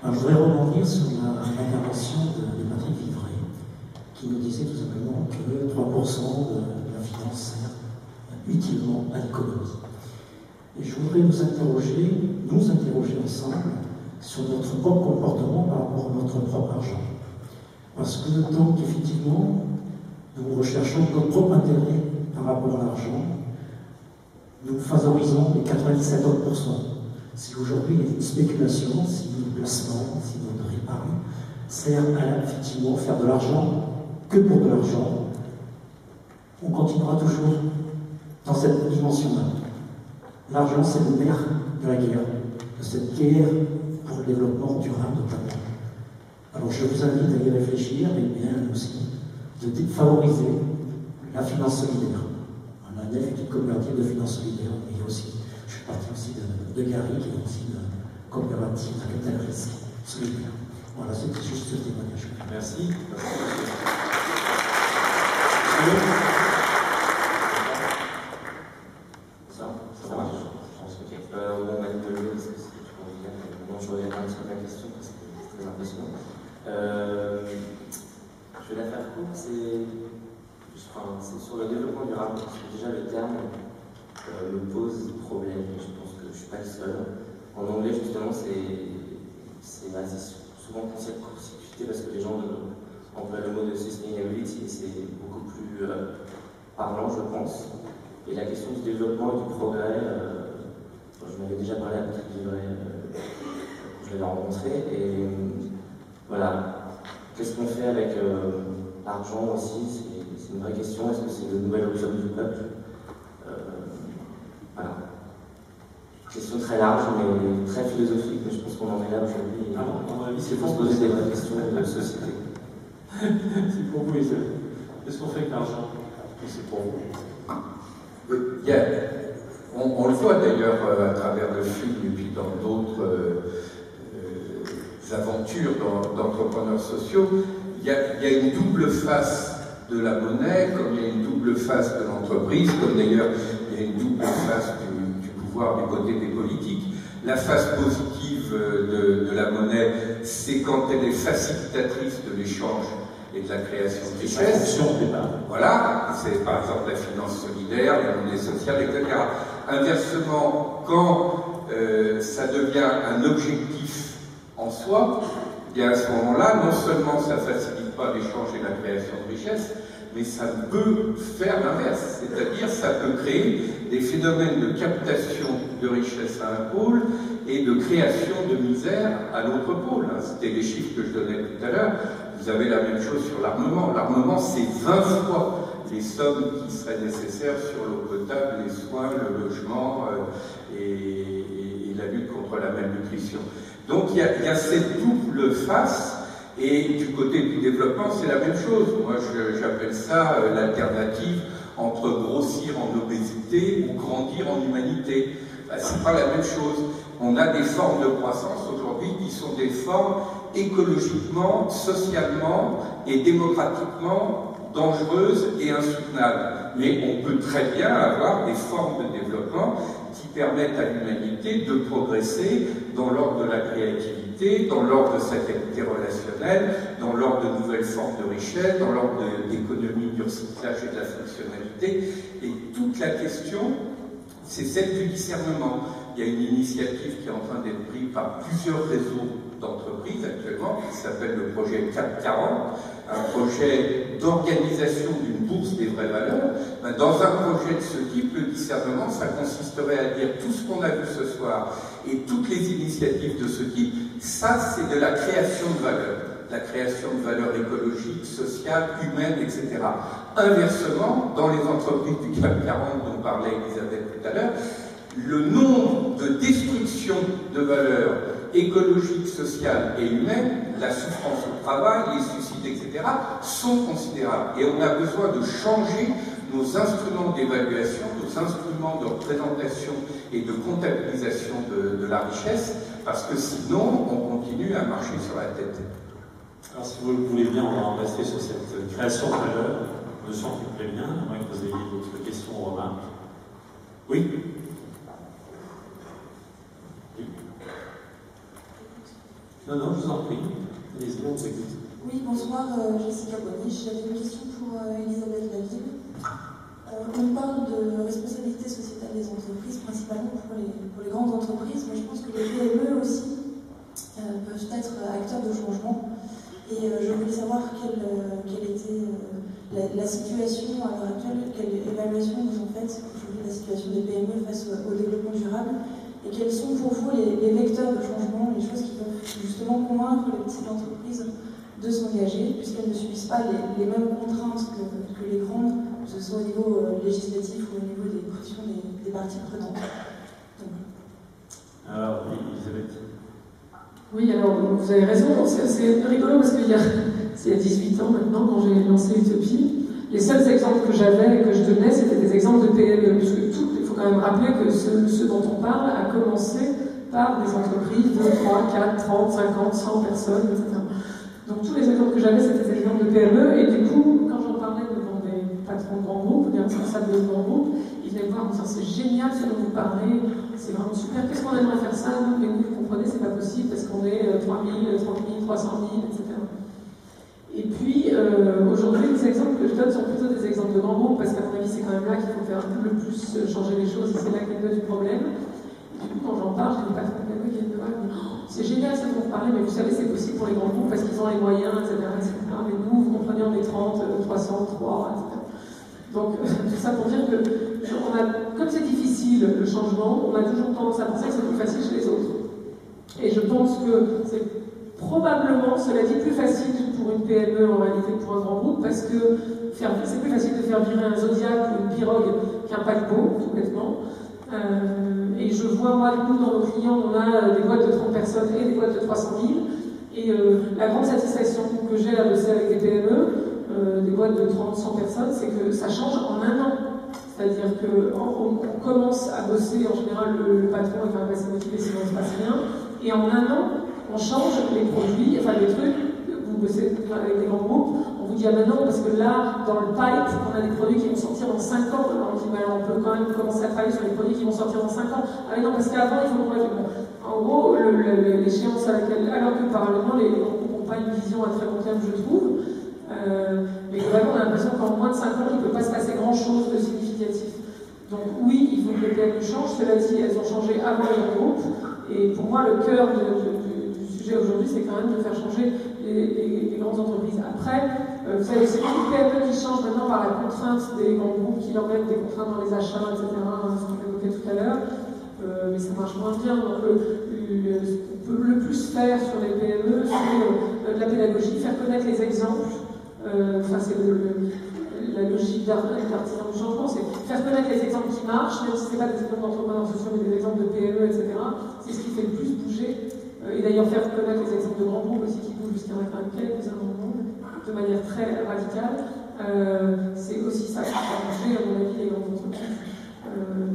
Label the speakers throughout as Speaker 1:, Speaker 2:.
Speaker 1: Alors, je voudrais rebondir sur l'intervention de Patrick Vivray, qui nous disait tout simplement que 3% de la finance sert utilement à l'économie. Et je voudrais nous interroger ensemble sur notre propre comportement par rapport à notre propre argent. Parce que tant qu'effectivement, nous recherchons notre propre intérêt par rapport à l'argent, nous favorisons les 97 autres pourcents. Si aujourd'hui il y a une spéculation, si notre placement, si notre épargne sert à effectivement faire de l'argent que pour de l'argent, on continuera toujours dans cette dimension-là. L'argent, c'est le nerf de la guerre, de cette guerre pour le développement durable notamment. Alors je vous invite à y réfléchir, et bien aussi de favoriser la finance solidaire. On a un effectif coopératif de finance solidaire, mais il y a aussi, je suis parti aussi de Gary, qui est aussi une coopérative de capital risque solidaire. Voilà, c'était juste ce témoignage.
Speaker 2: Merci. Ça marche. On m'a dit de lever parce que c'est trop compliqué. Bon, je reviens un petit peu à la question parce que c'est très impressionnant. Je vais la faire courte, c'est sur le développement durable, parce que déjà le terme me pose problème, je pense que je ne suis pas le seul. En anglais, justement, c'est souvent court-circuité parce que les gens emploient le mot de sustainability et c'est beaucoup plus parlant, je pense. Et la question du développement et du progrès, je m'avais déjà parlé à Patrick Vivray quand je l'avais rencontré, et voilà. Qu'est-ce qu'on fait avec l'argent aussi? C'est une vraie question. Est-ce que c'est le nouvel opium du peuple? Voilà. Question très large, mais très philosophique, mais je pense qu'on en est là aujourd'hui.
Speaker 1: À mon avis,
Speaker 2: c'est pour se poser des vraies questions de société.
Speaker 1: C'est pour vous, les autres. Qu'est-ce qu'on fait avec l'argent? C'est pour vous.
Speaker 3: On le voit d'ailleurs à travers le film et puis dans d'autres aventures d'entrepreneurs sociaux. Il y a une double face de la monnaie, comme il y a une double face de l'entreprise, comme d'ailleurs il y a une double face du pouvoir du côté des politiques. La face positive de la monnaie, c'est quand elle est facilitatrice de l'échange et de la création de richesse. Voilà, c'est par exemple la finance solidaire, la monnaie sociale, etc. Inversement, quand ça devient un objectif en soi, et à ce moment-là, non seulement ça ne facilite pas l'échange et la création de richesse, mais ça peut faire l'inverse, c'est-à-dire ça peut créer des phénomènes de captation de richesse à un pôle et de création de misère à l'autre pôle. C'était les chiffres que je donnais tout à l'heure. Vous avez la même chose sur l'armement. L'armement, c'est 20 fois les sommes qui seraient nécessaires sur l'eau potable, les soins, le logement et la lutte contre la malnutrition. Donc il y a cette double face, et du côté du développement, c'est la même chose. Moi, j'appelle ça l'alternative entre grossir en obésité ou grandir en humanité. C'est pas la même chose. On a des formes de croissance aujourd'hui qui sont des formes écologiquement, socialement et démocratiquement dangereuses et insoutenables. Mais on peut très bien avoir des formes de développement qui permettent à l'humanité de progresser dans l'ordre de la créativité, dans l'ordre de cette équité relationnelle, dans l'ordre de nouvelles formes de richesse, dans l'ordre d'économie du recyclage et de la fonctionnalité. Et toute la question, c'est celle du discernement. Il y a une initiative qui est en train d'être prise par plusieurs réseaux d'entreprises actuellement, qui s'appelle le projet CAP 40, un projet d'organisation d'une bourse des vraies valeurs. Dans un projet de ce type, le discernement, ça consisterait à dire tout ce qu'on a vu ce soir et toutes les initiatives de ce type, ça c'est de la création de valeur. La création de valeurs écologiques, sociales, humaines, etc. Inversement, dans les entreprises du CAP 40 dont parlait Elisabeth tout à l'heure, le nombre de destructions de valeurs écologiques, sociales et humaines, la souffrance au travail, les suicides, etc., sont considérables. Et on a besoin de changer nos instruments d'évaluation, nos instruments de représentation et de comptabilisation de la richesse, parce que sinon, on continue à marcher sur la tête.
Speaker 1: Alors, si vous le voulez bien, on va en rester sur cette création de valeur. Je me sens qu'il plaît bien, à moins que vous ayez d'autres questions ou remarques. Oui? Non, non, je vous en prie. Allez-y, on vous écoute.
Speaker 4: Oui, bonsoir, Jessica Boniche. J'avais une question pour Elisabeth Laville. On parle de responsabilité sociétale des entreprises, principalement pour les grandes entreprises, mais je pense que les PME aussi peuvent être acteurs de changement. Et je voulais savoir quelle était la situation à l'heure actuelle, quelle évaluation vous en faites aujourd'hui de la situation des PME face au développement durable, et quels sont pour vous les vecteurs de changement, les choses qui peuvent justement convaincre les petites entreprises de s'engager, puisqu'elles ne subissent pas les mêmes contraintes que les grandes, que ce soit au niveau législatif ou au niveau des pressions des parties prenantes. Donc.
Speaker 1: Alors, Elisabeth.
Speaker 5: Oui, alors vous avez raison, c'est rigolo parce qu'il y a 18 ans maintenant, quand j'ai lancé Utopie, les seuls exemples que j'avais et que je donnais, c'était des exemples de PME, puisque il faut quand même rappeler que ce dont on parle a commencé par des entreprises de 3, 4, 30, 50, 100 personnes, etc. Donc tous les exemples que j'avais, c'était des exemples de PME, et du coup, quand j'en parlais devant des patrons de grands groupes, des responsables de grands groupes, ils venaient me voir en me disant c'est génial ce dont vous parlez, c'est vraiment super, qu'est-ce qu'on aimerait faire ça, nous, mais vous comprenez, c'est pas possible parce qu'on est 3 000, 30 000, 300 000, etc. Et puis, aujourd'hui, les exemples que je donne sont plutôt des exemples de grands groupes, parce qu'à mon avis, c'est quand même là qu'il faut faire le plus changer les choses, et c'est là qu'est le du problème. Et du coup, quand j'en parle, j'ai des patrons de PME qui viennent me voir et me disent oh, c'est génial ce dont vous parlez, mais vous savez, c'est possible pour les grands groupes parce qu'ils ont les moyens, etc. Mais nous, vous comprenez, on est 30, 300, 3, etc. Donc, tout ça pour dire que, comme c'est difficile le changement, on a toujours tendance à penser que c'est plus facile chez les autres. Et je pense que c'est probablement, cela dit, plus facile pour une PME en réalité que pour un grand groupe, parce que c'est plus facile de faire virer un Zodiac ou une pirogue qu'un paquebot, tout bêtement. Et je vois, moi, nous, dans nos clients, on a des boîtes de 30 personnes et des boîtes de 300 000. Et la grande satisfaction que j'ai à bosser avec des PME, des boîtes de 30-100 personnes, c'est que ça change en un an. C'est-à-dire qu'on commence à bosser, en général, le patron est quand même assez motivé, sinon il ne se passe rien. Et en un an, on change les produits, enfin les trucs, vous bossez avec des grands groupes, on vous dit ah ben non, parce que là, dans le pipe, on a des produits qui vont sortir dans 5 ans. Alors on dit ben, on peut quand même commencer à travailler sur les produits qui vont sortir dans 5 ans. Ah mais non, parce qu'avant, il faut qu'on réfléchisse. En gros, l'échéance à laquelle, alors que parallèlement, les grands groupes n'ont pas une vision à très long terme, je trouve. Mais globalement, on a l'impression qu'en moins de 5 ans, il ne peut pas se passer grand-chose de significatif. Donc oui, il faut que les PME changent. Cela dit, elles ont changé avant les grands groupes. Et pour moi, le cœur du sujet aujourd'hui, c'est quand même de faire changer les grandes entreprises. Après, vous savez, c'est les PME qui changent maintenant par la contrainte des grands groupes qui leur mettent des contraintes dans les achats, etc., ce qu'on évoquait tout à l'heure. Mais ça marche moins bien. Donc, ce qu'on peut le plus faire sur les PME, c'est de la pédagogie, faire connaître les exemples. C'est la logique d'artisan du changement, c'est faire connaître les exemples qui marchent, même si ce n'est pas des exemples d'entrepreneurs sociaux, mais des exemples de PME, etc. C'est ce qui fait le plus bouger. Et d'ailleurs, faire connaître les exemples de grands groupes aussi qui bougent, puisqu'il y en a quand même quelques-uns dans le monde, de manière très radicale. C'est aussi ça qui va bouger, à mon avis, les grandes entreprises.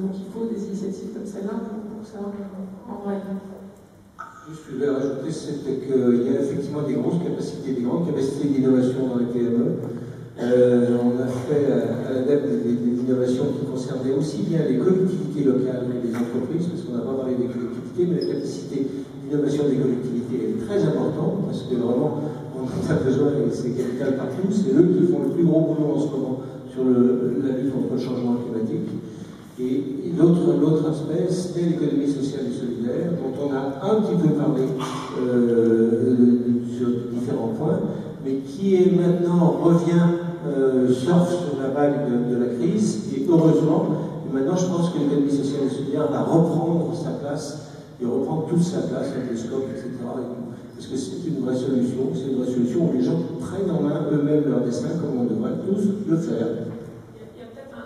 Speaker 5: Donc il faut des initiatives comme celle-là pour que ça enraye.
Speaker 6: Ce que je vais rajouter, c'est qu'il y a effectivement des grandes capacités d'innovation dans les PME. On a fait à l'ADEPE des innovations qui concernaient aussi bien les collectivités locales que les entreprises, parce qu'on n'a pas parlé des collectivités, mais la capacité d'innovation des collectivités est très importante, parce que vraiment, on a besoin, et c'est capital partout, c'est eux qui font le plus gros boulot en ce moment sur la lutte contre le changement climatique. Et l'autre aspect, c'est l'économie sociale et solidaire, dont on a un petit peu parlé sur différents points, mais qui est maintenant revient, surfe sur la vague de la crise, et heureusement, maintenant je pense que l'économie sociale et solidaire va reprendre sa place, et reprendre toute sa place avec les scopes, etc. Parce que c'est une vraie solution, où les gens prennent en main eux-mêmes leur destin, comme on devrait tous le faire.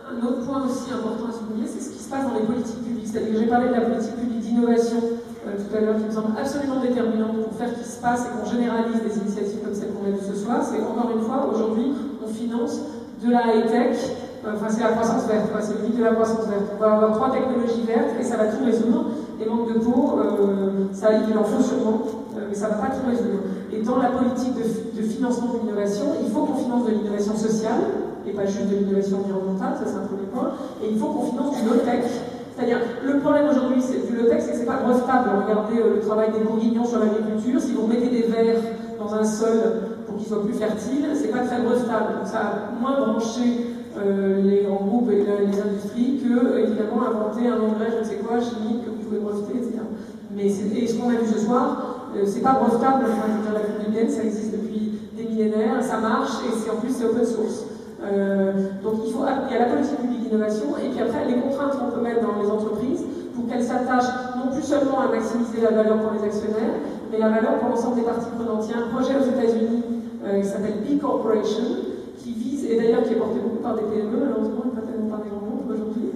Speaker 5: Un autre point aussi important à souligner, c'est ce qui se passe dans les politiques publiques. C'est-à-dire que j'ai parlé de la politique publique d'innovation tout à l'heure, qui me semble absolument déterminante pour faire qu'il se passe et qu'on généralise des initiatives comme celle qu'on a vues ce soir. C'est encore une fois, aujourd'hui, on finance de la high-tech, c'est la croissance verte, c'est le mythe de la croissance verte. On va avoir 3 technologies vertes et ça va tout résoudre. Les manques de peau, il en faut sûrement, mais ça ne va pas tout résoudre. Et dans la politique de financement de l'innovation, il faut qu'on finance de l'innovation sociale, et pas juste de l'innovation environnementale, ça c'est un premier point, et il faut qu'on finance du low-tech, C'est-à-dire, le problème aujourd'hui, vu le texte, c'est que c'est pas brevetable. Regardez le travail des bourguignons sur l'agriculture. Si vous mettez des vers dans un sol pour qu'il soit plus fertile, c'est pas très brevetable. Donc ça a moins branché les grands groupes et les industries que, évidemment, inventer un engrais, je ne sais quoi, chimique, que vous pouvez breveter, etc. Mais ce qu'on a vu ce soir, c'est pas brevetable. Enfin, je veux dire, la républicaine, ça existe depuis des millénaires, ça marche, et en plus, c'est open source. Donc il y a la politique publique d'innovation, et puis après, les contraintes qu'on peut mettre dans les entreprises pour qu'elles s'attachent non plus seulement à maximiser la valeur pour les actionnaires, mais la valeur pour l'ensemble des parties prenantes. Il y a un projet aux États-Unis qui s'appelle B Corporation, qui vise, et d'ailleurs qui est porté beaucoup par des PME, malheureusement, et pas tellement par des grands groupes aujourd'hui,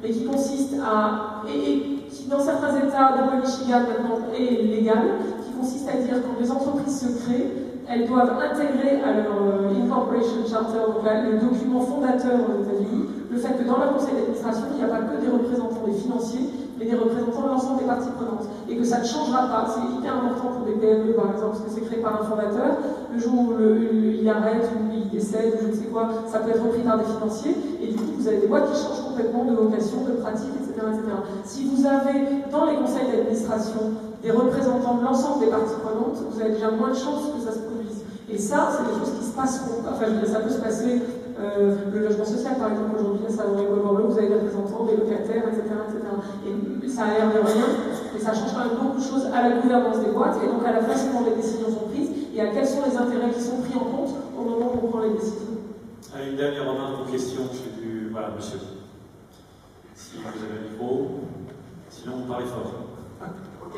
Speaker 5: mais qui consiste à, et qui dans certains États, dont le Michigan maintenant, est légal, qui consiste à dire quand les entreprises se créent, elles doivent intégrer à leur Incorporation Charter, donc le document fondateur aux États-Unis, le fait que dans leur conseil d'administration, il n'y a pas que des représentants des financiers, mais des représentants de l'ensemble des parties prenantes. Et que ça ne changera pas. C'est hyper important pour des PME, par exemple, parce que c'est créé par un fondateur. Le jour où il arrête, ou il décède, ou je ne sais quoi, ça peut être repris par des financiers. Et du coup, vous avez des boîtes qui changent complètement de vocation, de pratique, etc., etc. Si vous avez dans les conseils d'administration des représentants de l'ensemble des parties prenantes, vous avez déjà moins de chances que ça se produise. Et ça, c'est des choses qui se passeront. Enfin, je veux dire, ça peut se passer. Le logement social, par exemple, aujourd'hui, ça vous avez des représentants, des locataires, etc., etc. Et ça a l'air de rien, mais ça change quand même beaucoup de choses à la gouvernance des boîtes, et donc à la façon dont les décisions sont prises, et à quels sont les intérêts qui sont pris en compte au moment où on prend les décisions.
Speaker 7: Une dernière remarque ou question, je sais plus. Voilà, monsieur. Si vous avez un micro, sinon vous parlez fort.
Speaker 8: Ok.